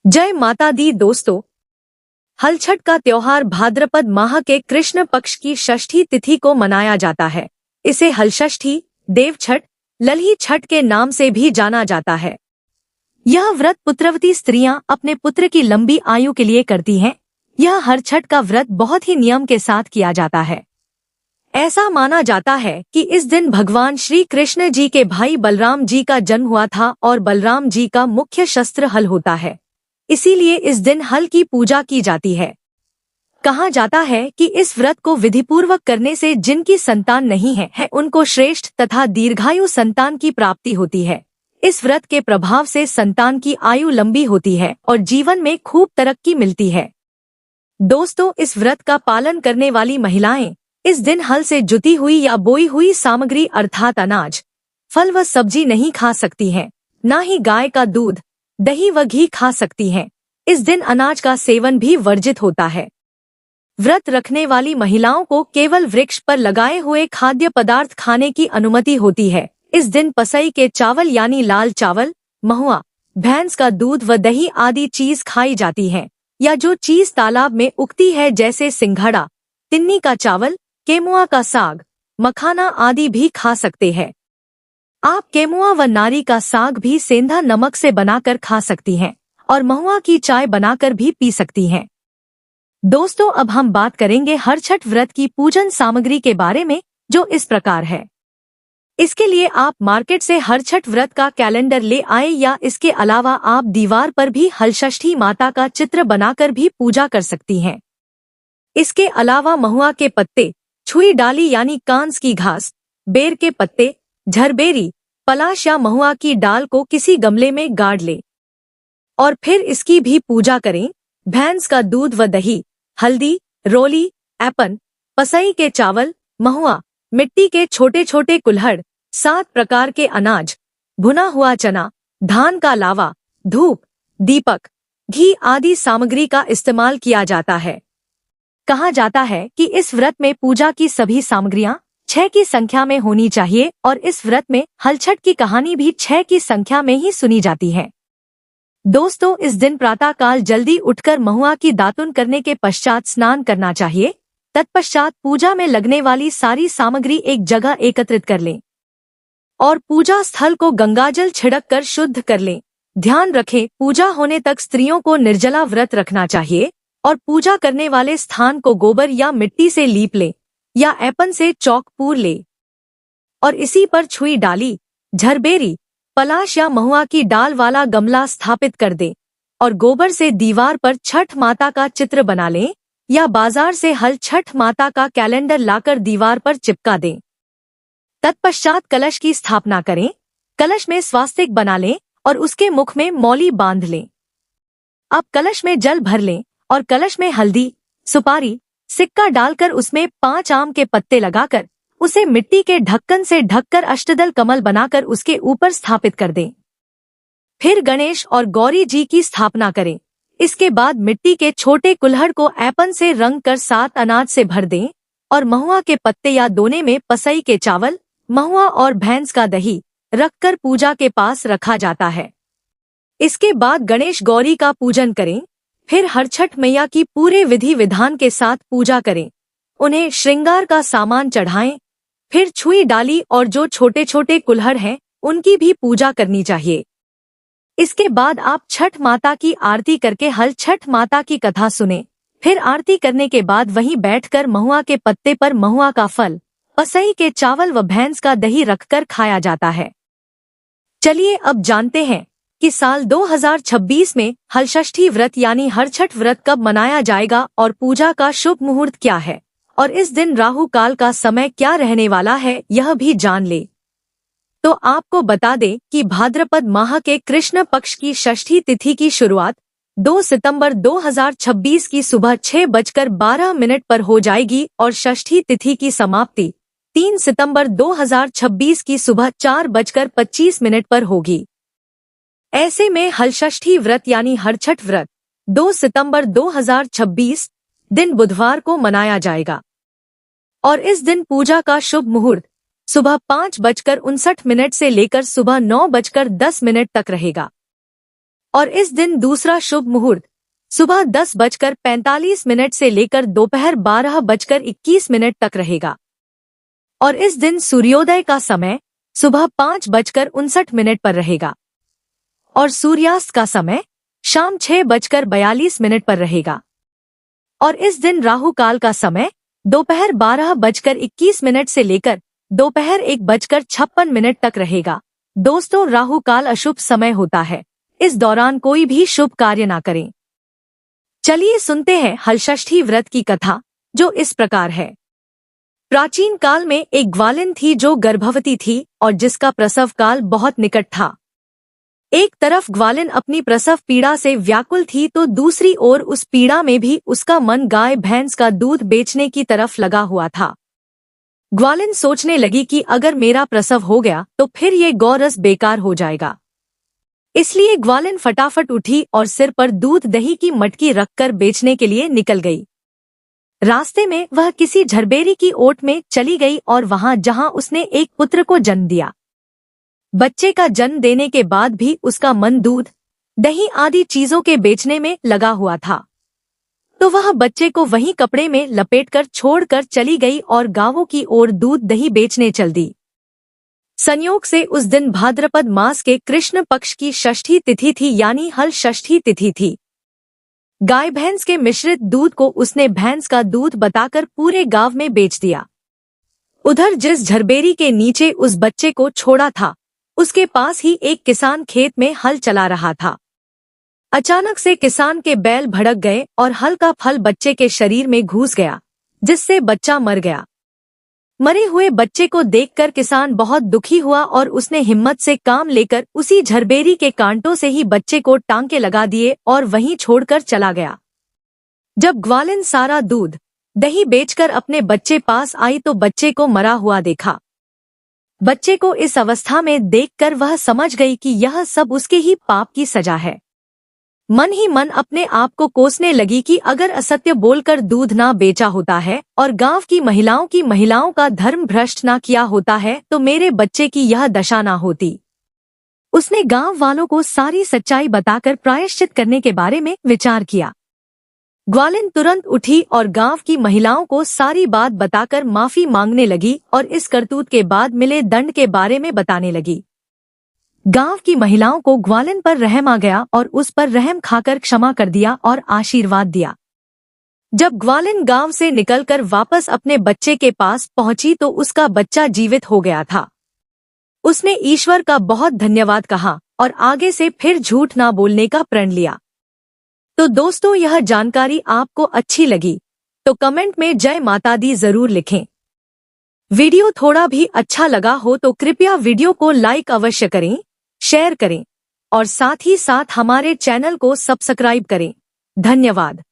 जय माता दी दोस्तों। हलछठ का त्योहार भाद्रपद माह के कृष्ण पक्ष की षष्ठी तिथि को मनाया जाता है। इसे हलषष्ठी, देवछठ, लल्ही छठ के नाम से भी जाना जाता है। यह व्रत पुत्रवती स्त्रियां अपने पुत्र की लंबी आयु के लिए करती हैं। यह हर छठ का व्रत बहुत ही नियम के साथ किया जाता है। ऐसा माना जाता है कि इस दिन भगवान श्री कृष्ण जी के भाई बलराम जी का जन्म हुआ था और बलराम जी का मुख्य शस्त्र हल होता है। इसीलिए इस दिन हल की पूजा की जाती है। कहा जाता है कि इस व्रत को विधिपूर्वक करने से जिनकी संतान नहीं है उनको श्रेष्ठ तथा दीर्घायु संतान की प्राप्ति होती है। इस व्रत के प्रभाव से संतान की आयु लंबी होती है और जीवन में खूब तरक्की मिलती है। दोस्तों, इस व्रत का पालन करने वाली महिलाएं इस दिन हल से जुती हुई या बोई हुई सामग्री अर्थात अनाज, फल व सब्जी नहीं खा सकती हैं, न ही गाय का दूध, दही व घी खा सकती हैं। इस दिन अनाज का सेवन भी वर्जित होता है। व्रत रखने वाली महिलाओं को केवल वृक्ष पर लगाए हुए खाद्य पदार्थ खाने की अनुमति होती है। इस दिन पसई के चावल यानी लाल चावल, महुआ, भैंस का दूध व दही आदि चीज खाई जाती है, या जो चीज तालाब में उगती है जैसे सिंघाड़ा, तिन्नी का चावल, केमुआ का साग, मखाना आदि भी खा सकते हैं। आप केमुआ व नारी का साग भी सेंधा नमक से बनाकर खा सकती हैं और महुआ की चाय बनाकर भी पी सकती हैं। दोस्तों, अब हम बात करेंगे हरछठ व्रत की पूजन सामग्री के बारे में, जो इस प्रकार है। इसके लिए आप मार्केट से हरछठ व्रत का कैलेंडर ले आए, या इसके अलावा आप दीवार पर भी हलषष्ठी माता का चित्र बनाकर भी पूजा कर सकती हैं। इसके अलावा महुआ के पत्ते, छुई डाली यानी कांस की घास, बेर के पत्ते, झरबेरी, पलाश या महुआ की डाल को किसी गमले में गाड़ ले और फिर इसकी भी पूजा करें। भैंस का दूध व दही, हल्दी, रोली, एपन, पसई के चावल, महुआ, मिट्टी के छोटे छोटे कुल्हड़, 7 प्रकार के अनाज, भुना हुआ चना, धान का लावा, धूप, दीपक, घी आदि सामग्री का इस्तेमाल किया जाता है। कहा जाता है कि इस व्रत में पूजा की सभी सामग्रियां 6 की संख्या में होनी चाहिए और इस व्रत में हलछठ की कहानी भी 6 की संख्या में ही सुनी जाती है। दोस्तों, इस दिन प्रातःकाल जल्दी उठकर महुआ की दातुन करने के पश्चात स्नान करना चाहिए। तत्पश्चात पूजा में लगने वाली सारी सामग्री एक जगह एकत्रित कर लें और पूजा स्थल को गंगाजल छिड़क कर शुद्ध कर लें। ध्यान रखें, पूजा होने तक स्त्रियों को निर्जला व्रत रखना चाहिए और पूजा करने वाले स्थान को गोबर या मिट्टी से लीप लें या एपन से चौक पूर ले और इसी पर छुई डाली, झरबेरी, पलाश या महुआ की डाल वाला गमला स्थापित कर दें और गोबर से दीवार पर छठ माता का चित्र बना लें या बाजार से हल छठ माता का कैलेंडर लाकर दीवार पर चिपका दें। तत्पश्चात कलश की स्थापना करें। कलश में स्वास्तिक बना लें और उसके मुख में मौली बांध लें। अब कलश में जल भर लें और कलश में हल्दी, सुपारी, सिक्का डालकर उसमें 5 आम के पत्ते लगाकर उसे मिट्टी के ढक्कन से ढककर अष्टदल कमल बनाकर उसके ऊपर स्थापित कर दें। फिर गणेश और गौरी जी की स्थापना करें। इसके बाद मिट्टी के छोटे कुल्हड़ को एपन से रंग कर 7 अनाज से भर दें और महुआ के पत्ते या दोने में पसई के चावल, महुआ और भैंस का दही रखकर पूजा के पास रखा जाता है। इसके बाद गणेश गौरी का पूजन करें। फिर हरछठ मैया की पूरे विधि विधान के साथ पूजा करें। उन्हें श्रृंगार का सामान चढ़ाएं। फिर छुई डाली और जो छोटे छोटे कुल्हड़ हैं उनकी भी पूजा करनी चाहिए। इसके बाद आप छठ माता की आरती करके हल छठ माता की कथा सुने। फिर आरती करने के बाद वहीं बैठकर महुआ के पत्ते पर महुआ का फल, पसई के चावल व भैंस का दही रखकर खाया जाता है। चलिए अब जानते हैं कि साल 2026 में हलषष्ठी व्रत यानी हरछठ व्रत कब मनाया जाएगा और पूजा का शुभ मुहूर्त क्या है और इस दिन राहु काल का समय क्या रहने वाला है, यह भी जान ले। तो आपको बता दें कि भाद्रपद माह के कृष्ण पक्ष की षष्ठी तिथि की शुरुआत 2 सितंबर 2026 की सुबह 6:12 पर हो जाएगी और षष्ठी तिथि की समाप्ति 3 सितंबर 2026 की सुबह 4:25 पर होगी। ऐसे में हलषष्ठी व्रत यानी हरछठ व्रत 2 सितंबर 2026 दिन बुधवार को मनाया जाएगा और इस दिन पूजा का शुभ मुहूर्त सुबह 5:59 से लेकर सुबह 9:10 तक रहेगा। और इस दिन दूसरा शुभ मुहूर्त सुबह 10:45 से लेकर दोपहर 12:21 तक रहेगा। और इस दिन सूर्योदय का समय सुबह 5:59 पर रहेगा और सूर्यास्त का समय शाम 6:42 पर रहेगा। और इस दिन राहु काल का समय दोपहर 12:21 से लेकर दोपहर 1:56 तक रहेगा। दोस्तों, राहु काल अशुभ समय होता है, इस दौरान कोई भी शुभ कार्य ना करें। चलिए सुनते हैं हलषष्ठी व्रत की कथा, जो इस प्रकार है। प्राचीन काल में एक ग्वालिन थी जो गर्भवती थी और जिसका प्रसव काल बहुत निकट था। एक तरफ ग्वालिन अपनी प्रसव पीड़ा से व्याकुल थी तो दूसरी ओर उस पीड़ा में भी उसका मन गाय भैंस का दूध बेचने की तरफ लगा हुआ था। ग्वालिन सोचने लगी कि अगर मेरा प्रसव हो गया तो फिर ये गौरस बेकार हो जाएगा। इसलिए ग्वालिन फटाफट उठी और सिर पर दूध दही की मटकी रखकर बेचने के लिए निकल गई। रास्ते में वह किसी झरबेरी की ओट में चली गई और वहां जहां उसने एक पुत्र को जन्म दिया। बच्चे का जन्म देने के बाद भी उसका मन दूध दही आदि चीजों के बेचने में लगा हुआ था, तो वह बच्चे को वहीं कपड़े में लपेटकर छोड़कर चली गई और गांवों की ओर दूध दही बेचने चल दी। संयोग से उस दिन भाद्रपद मास के कृष्ण पक्ष की षष्ठी तिथि थी, यानी हल षष्ठी तिथि थी। गाय भैंस के मिश्रित दूध को उसने भैंस का दूध बताकर पूरे गांव में बेच दिया। उधर जिस झरबेरी के नीचे उस बच्चे को छोड़ा था, उसके पास ही एक किसान खेत में हल चला रहा था। अचानक से किसान के बैल भड़क गए और हल का फल बच्चे के शरीर में घुस गया, जिससे बच्चा मर गया। मरे हुए बच्चे को देखकर किसान बहुत दुखी हुआ और उसने हिम्मत से काम लेकर उसी झरबेरी के कांटों से ही बच्चे को टांके लगा दिए और वहीं छोड़कर चला गया। जब ग्वालिन सारा दूध दही बेचकर अपने बच्चे पास आई तो बच्चे को मरा हुआ देखा। बच्चे को इस अवस्था में देखकर वह समझ गई कि यह सब उसके ही पाप की सजा है। मन ही मन अपने आप को कोसने लगी कि अगर असत्य बोलकर दूध ना बेचा होता है और गांव की महिलाओं का धर्म भ्रष्ट ना किया होता है तो मेरे बच्चे की यह दशा ना होती। उसने गांव वालों को सारी सच्चाई बताकर प्रायश्चित करने के बारे में विचार किया। ग्वालिन तुरंत उठी और गांव की महिलाओं को सारी बात बताकर माफी मांगने लगी और इस करतूत के बाद मिले दंड के बारे में बताने लगी। गांव की महिलाओं को ग्वालिन पर रहम आ गया और उस पर रहम खाकर क्षमा कर दिया और आशीर्वाद दिया। जब ग्वालिन गांव से निकलकर वापस अपने बच्चे के पास पहुंची तो उसका बच्चा जीवित हो गया था। उसने ईश्वर का बहुत धन्यवाद कहा और आगे से फिर झूठ ना बोलने का प्रण लिया। तो दोस्तों, यह जानकारी आपको अच्छी लगी तो कमेंट में जय माता दी जरूर लिखें। वीडियो थोड़ा भी अच्छा लगा हो तो कृपया वीडियो को लाइक अवश्य करें, शेयर करें और साथ ही साथ हमारे चैनल को सब्सक्राइब करें। धन्यवाद।